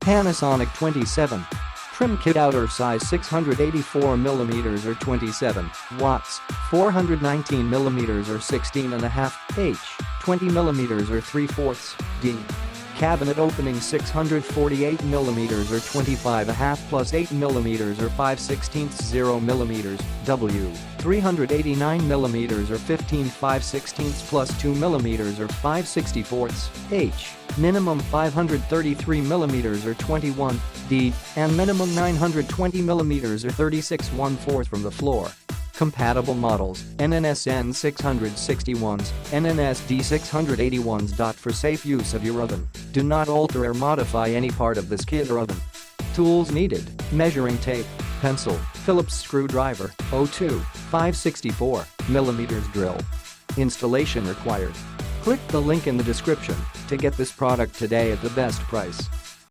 Panasonic 27. Trim Kit outer size 684mm or 27 watts, 419mm or 16.5 H, 20mm or 3/4 D. Cabinet opening 648mm or 25.5 plus 8mm or 5/16 0mm W, 389mm or 15/5/16 plus 2mm or 5/64 H, minimum 533mm or 21 D, and minimum 920mm or 36/1/4 from the floor. Compatible models: NNSN661s, NNSD681s. For safe use of your oven, do not alter or modify any part of this kit or oven. Tools needed: measuring tape, pencil, Phillips screwdriver, 02, 5/64mm drill. Installation required. Click the link in the description to get this product today at the best price.